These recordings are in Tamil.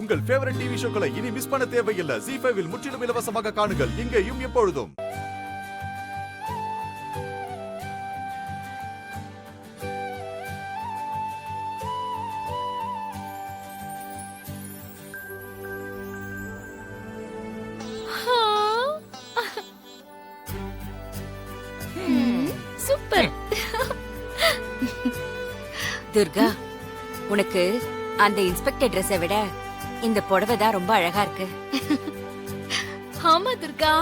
உங்கள் ஃபேவரட் டிவி ஷோக்களை இனி மிஸ் பண்ண தேவையில்லை. ZEE5 இல் முற்றிலும் இலவசமாக காணுங்கள். இங்கேயும் எப்பொழுதும். சூப்பர். துர்கா, உனக்கு அந்த இன்ஸ்பெக்டர் ட்ரெஸ்ஸை விட இந்த புடவை தான் ரொம்ப அழகா இருக்கு. ஆமா துர்கா.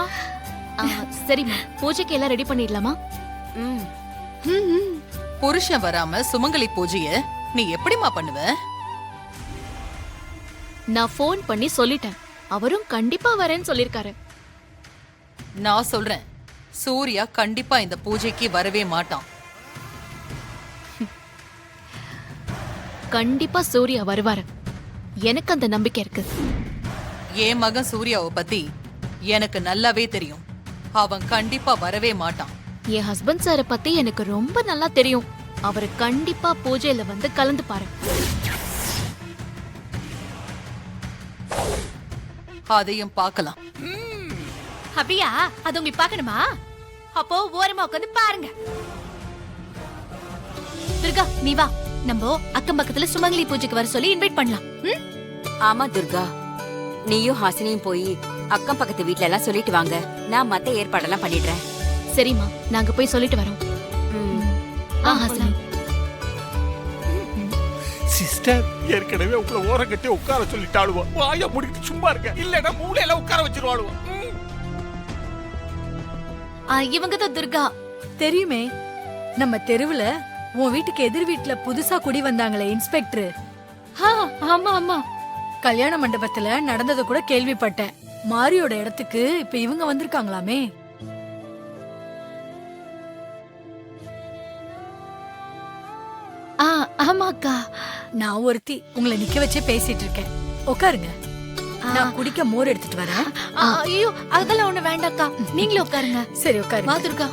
சரிம்மா, பூஜைக்கு எல்லாம் ரெடி பண்ணிடலாமா? புருஷன் வராம சுமங்கலி பூஜைய நீ எப்படிமா பண்ணுவ? நான் ஃபோன் பண்ணி சொல்லிட்டேன். அவரும் கண்டிப்பா வரேன்னு சொல்லிருக்காரு. நான் சொல்றேன், சூர்யா கண்டிப்பா இந்த பூஜைக்கு வரவே மாட்டான். கண்டிப்பா சூர்யா வருவாரு. எனக்கு அந்த நம்பிக்கை இருக்கு. என் மகன் சூர்யாவை பத்தி எனக்கு நல்லாவே தெரியும். அவன் கண்டிப்பா வரவே மாட்டான். என் ஹஸ்பண்ட் சாரை பத்தி எனக்கு ரொம்ப நல்லா தெரியும். அவரு கண்டிப்பா பூஜையில வந்து கலந்துப்பாரு. அதையும் பார்க்கலாம். அப்படியா? அது உங்களுக்கு பார்க்கணுமா? அப்போ ஓரமா உட்காந்து பாருங்க. துர்கா, நீ வா. நம்ம அக்கம் பக்கத்துல சுமங்கலி பூஜைக்கு வர சொல்லி இன்வைட் பண்ணலாம். ஆமா துர்கா, நீயும் ஹாசினியும் போய் அக்கம் பக்கத்து வீட்ல எல்லாம் சொல்லிட்டு வாங்க. நான் மத்த ஏற்பாடெல்லாம் பண்ணிடுறேன். சரிம்மா, நாங்க போய் சொல்லிட்டு வரோம். ஹாசினி சிஸ்டர், ஏற்கனவே உங்களை ஓரம் கட்டி உட்கார சொல்லிட்டாளுவா. வாய முடிக்கிட்டு சும்மா இருக்க, இல்லன்னா மூளையில உட்கார வச்சிருவாளுவா. இவங்க தான் துர்கா. தெரியுமே, நம்ம தெருவுல உன் வீட்டுக்கு எதிர் வீட்டுல புதுசா குடி வந்தாங்களே இன்ஸ்பெக்டர். ஆமா ஆமா, கல்யாண மண்டபத்துல நடந்தத கூட கேள்விப்பட்டேன். மாரியோட இடத்துக்கு இப்ப இவங்க வந்திருக்காங்களாமே. ஆமாக்கா. நான் ஒருத்தி உங்களை நிக்க வச்சே பேசிட்டு இருக்கேன். உட்காருங்க, நான் குடிக்க மோர் எடுத்துட்டு வரேன். ஐயோ, அதெல்லாம் ஒண்ணு வேண்டாக்கா, நீங்களே உட்காருங்க. சரி உட்காருங்க. வா துர்கா.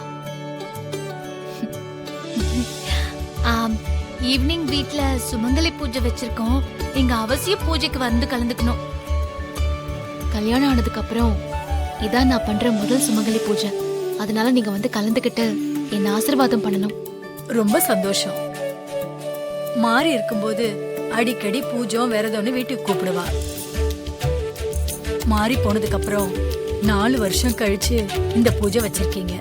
ஈவினிங் வீட்ல சுமங்கலி பூஜை வச்சிருக்கோம். இங்க அவசியம் பூஜைக்கு வந்து கலந்துக்கணும். கல்யாணம் ஆனதுக்கு அப்புறம் இதான் நான் பண்ற முதல் சுமங்கலி பூஜை. அதனால நீங்க வந்து கலந்துக்கிட்டு என்ன ஆசீர்வாதம் பண்ணணும். ரொம்ப சந்தோஷம். மாறி இருக்கும்போது அடிக்கடி பூஜம் விரதம்னு வீட்டுக்கு கூப்பிடுவா. மாறி போனதுக்கு அப்புறம் 4 வருஷம் கழிச்சு இந்த பூஜை வச்சிருக்கீங்க.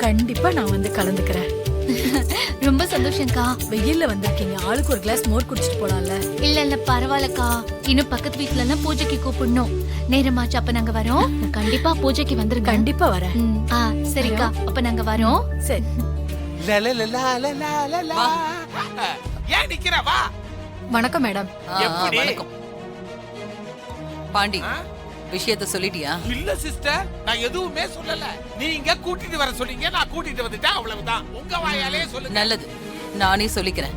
கண்டிப்பா நான் வந்து கலந்துக்கிறேன். ரொம்ப சந்தோஷம்க்கா. வெயில்ல வந்திருக்கீங்க, ஆளுக்கு ஒரு கிளாஸ் மோர் குடிச்சிட்டு போலாம்ல. இல்ல பரவாயில்லக்கா. இன்னும் பக்கத்து வீட்ல எல்லாம் பூஜைக்கு கூப்பிடணும். நேரமாச்சு, அப்ப நாங்க வரோம். கண்டிப்பா பூஜைக்கு வந்துருங்க. கண்டிப்பா வரேன். சரிக்கா, அப்ப நாங்க வரோம். சரி. ஏன் நிக்கிற? வா. வணக்கம் மேடம். எப்படி? வணக்கம் பாண்டி. விஷயத்த சொல்லிட்டியா? இல்ல சிஸ்டர், நான் எதுவுமே சொல்லல. நீங்க கூட்டிட்டு வர சொன்னீங்க, நான் கூட்டிட்டு வந்துட்டேன், அவ்வளவுதான். உங்க வாயாலே சொல்லுங்க. நல்லது, நானே சொல்லிக்கிறேன்.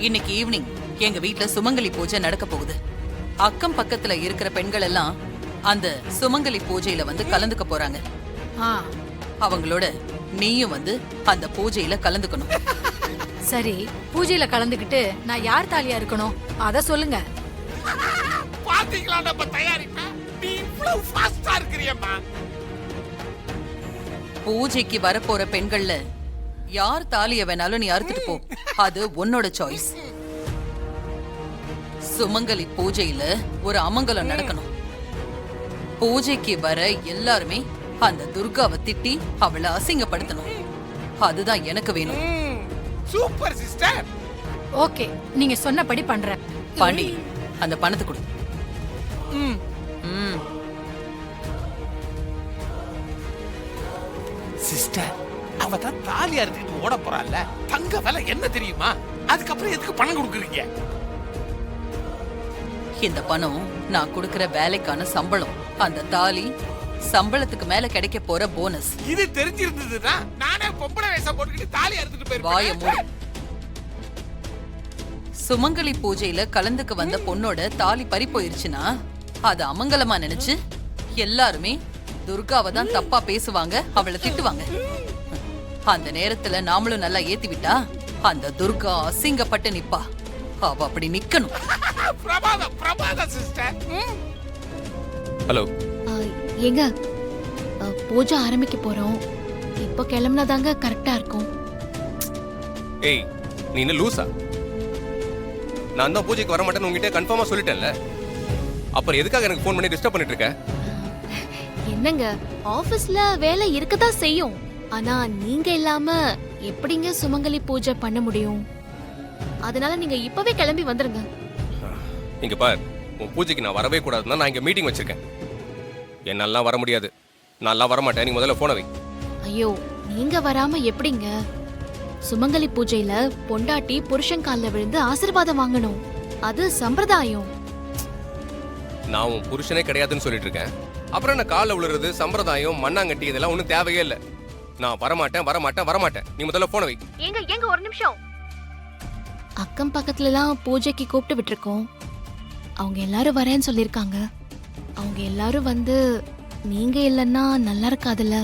இன்னைக்கு ஈவினிங் எங்க வீட்ல சுமங்கலி பூஜை நடக்க போகுது. அக்கம் பக்கத்துல இருக்கிற பெண்கள் எல்லாம் அந்த சுமங்கலி பூஜையில வந்து கலந்துக்க போறாங்க. அவங்களோட நீயும் வந்து அந்த பூஜையில கலந்துக்கணும். சரி, பூஜையில கலந்துக்கிட்டு நான் யார் தாலியா இருக்கணும் அத சொல்லுங்க. பாத்தீங்களா நம்ம தயாரிப்ப? நீ இவ்வளவு ஃபாஸ்டா இருக்கறியம்மா. பூஜைக்கு வரப்போற பெண்கள்ல யார் தாலிய வேணாலும் நீ அறுத்துட்டு போ. அது உன்னோட சாய்ஸ். சுமங்கலி பூஜையில ஒரு அமங்கலம் நடக்கணும். பூஜைக்கு வர எல்லாருமே அந்த துர்காவை திட்டி அவளை அசிங்கப்படுத்தணும். அதுதான் எனக்கு வேணும். Super sister. ஓகே, நீங்க சொன்னபடி பண்றேன். பாண்டி, அந்த பணத்தை கொடு. சிஸ்டர், அவ தான் தாலி அறுத்துட்டு ஓட போறாள்ல. தங்க விலை என்ன தெரியுமா? அதுக்கப்புறம் எதுக்கு பணம் கொடுக்குறீங்க? இந்த பணம் நான் கொடுக்கிற வேலைக்கான சம்பளம். அந்த தாலி சம்பளத்துக்கு மேல கிடைக்க போற போனஸ். இது தெரிஞ்சிருந்ததுன்னா நானே பொம்பளை வேஷம் போட்டுக்கிட்டு தாலி அறுத்துட்டு வாய மூடு. போயிருப்பேன். சுமங்கலி பூஜையில கலந்துக்க வந்த பொண்ணோட தாலி பறி போயிருச்சுன்னா அது அமங்கலமா நினைச்சு எல்லாருமே துர்காவை தான் தப்பா பேசுவாங்க, அவளை திட்டுவாங்க. அந்த நேரத்துல நாமளும் நல்லா ஏத்தி விட்டா அந்த துர்கா அசிங்கப்பட்டு நிப்பா. அவ அப்படி நிக்கணும். பிரபாதம் சிஸ்டர். ஹலோ. ஏங்க பூஜை ஆரம்பிக்க போறோம். இப்போ கிளம்புனாதாங்க கரெக்டா இருக்கும். ஏய், நீ என்ன லூசா? நான் தான் பூஜைக்கு வர மாட்டேன்னு உங்ககிட்ட கன்ஃபார்மா சொல்லிட்டேன்ல. அப்புறம் எதுக்காக எனக்கு ஃபோன் பண்ணி டிஸ்டர்ப் பண்ணிட்டு இருக்க? என்னங்க, ஆபீஸ்ல வேலை இருக்கதான் செய்யும். ஆனா நீங்க இல்லாம எப்படிங்க சுமங்கலி பூஜை பண்ண முடியும்? அதனால நீங்க இப்பவே கிளம்பி வந்துருங்க. இங்க பார், உன் பூஜைக்கு நான் வரவே கூடாதுன்னா நான் இங்க மீட்டிங் வச்சிருக்கேன். என்னாலாம் வர முடியாது. நான்லாம் வர மாட்டேன். நீ முதல்ல போன வை. ஐயோ, நீங்க வராம எப்படிங்க? சுமங்கலி பூஜையில பொண்டாட்டி புருஷன் கால்ல விழுந்து ஆசீர்வாதம் வாங்கணும். அது சம்பிரதாயம். நான் உன் புருஷனே கிடையாதுன்னு சொல்லிட்டு இருக்கேன். அப்புறம் என்ன காலில் விழுறது, சம்பிரதாயம், மண்ணாங்கட்டி இதெல்லாம் ஒன்றும் தேவையே இல்லை. நான் வரமாட்டேன். நீ முதல்ல போன வை. ஏங்க ஒரு நிமிஷம். அக்கம் பக்கத்துல எல்லாம் பூஜைக்கு கூப்பிட்டு விட்டுருக்கோம். அவங்க எல்லாரும் வரேன்னு சொல்லிருக்காங்க. அவங்க எல்லாரும் வந்து நீங்க இல்லைன்னா நல்லா இருக்காதுல்ல.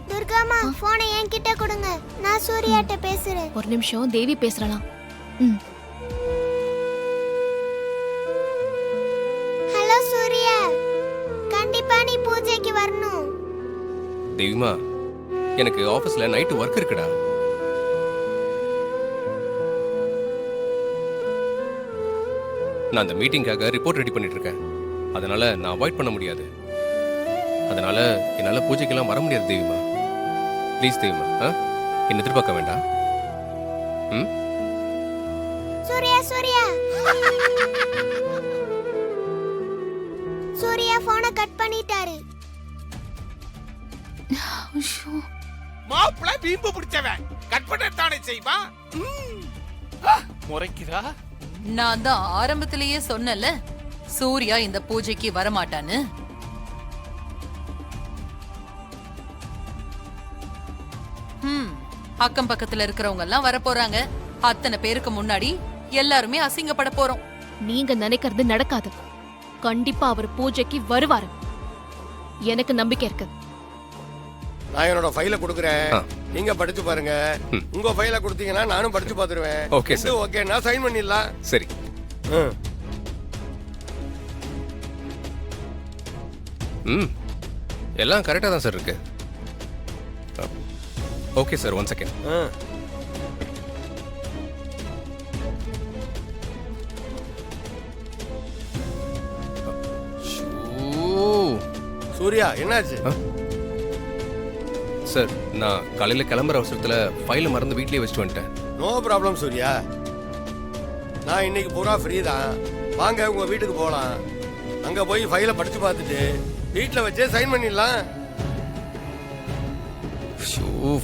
துர்காமா, போனை என்கிட்ட கொடுங்க. நான் சூர்யாட்ட பேசுறேன். ஒரு நிமிஷம், தேவி பேசுறலாம். ஹலோ சூர்யா, கண்டிப்பா நீ பூஜைக்கு வரணும். தெய்வமா, எனக்கு ஆபீஸ்ல நைட்டு ஒர்க் இருக்குடா. நான் அந்த மீட்டிங்காக ரிப்போர்ட் ரெடி பண்ணிட்டு இருக்கேன். அதனால நான் அவாய்ட் பண்ண முடியாது. அதனால என்னால பூஜைக்கெல்லாம் வர முடியாது தெய்வமா. ப்ளீஸ் தெய்வமா, என்ன எதிர்பார்க்க வேண்டாம். சூர்யா சூர்யா போனை கட் பண்ணிட்டாரு. மாப்பிள வீம்பு பிடிச்சவன் கட் பண்ணத்தானே செய்வா. முறைக்குதா? நான் தான் ஆரம்பத்திலேயே சொன்னல, சூர்யா இந்த பூஜைக்கு வரமாட்டான்னு. அக்கம் பக்கத்துல இருக்கிறவங்க எல்லாம் வர போறாங்க. அத்தனை பேருக்கு முன்னாடி எல்லாருமே அசிங்கப்பட போறோம். நீங்க நினைக்கிறது நடக்காது. கண்டிப்பா அவர் பூஜைக்கு வருவாரு. எனக்கு நம்பிக்கை இருக்கு. நான் என்னோட ஃபைலை கொடுக்குறேன். நீங்க படிச்சு பாருங்க. உங்க ஃபைலை கொடுத்தீங்கன்னா நானும் படிச்சு பார்த்துருவேன். Okay sir. ஓகே, நான் சைன் பண்ணிடலாம். சரி. எல்லாம் கரெக்டா தான் சார் இருக்கு. Okay sir, 1 second. சூர்யா, என்னாச்சு? சார், நான் காலையில கிளம்புற அவசரத்துல ஃபைலை மறந்து வீட்லயே வச்சுட்டு வந்துட்டேன். No problem Surya. நான் இன்னைக்கு பூரா ஃப்ரீ தான். வாங்க உங்க வீட்டுக்கு போகலாம். அங்க போய் ஃபைலை படிச்சு பார்த்துட்டு வீட்டில் வச்சே சைன் பண்ணிடலாம்.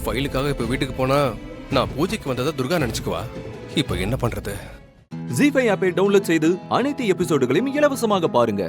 ஃபைலுக்காக இப்ப வீட்டுக்கு போனா நான் பூஜைக்கு வந்ததா துர்கா நினைச்சுக்குவா. இப்போ என்ன பண்றது? ஜீ5 ஆப்பை டவுன்லோட் செய்து அனைத்து எபிசோடுகளையும் இலவசமாக பாருங்க.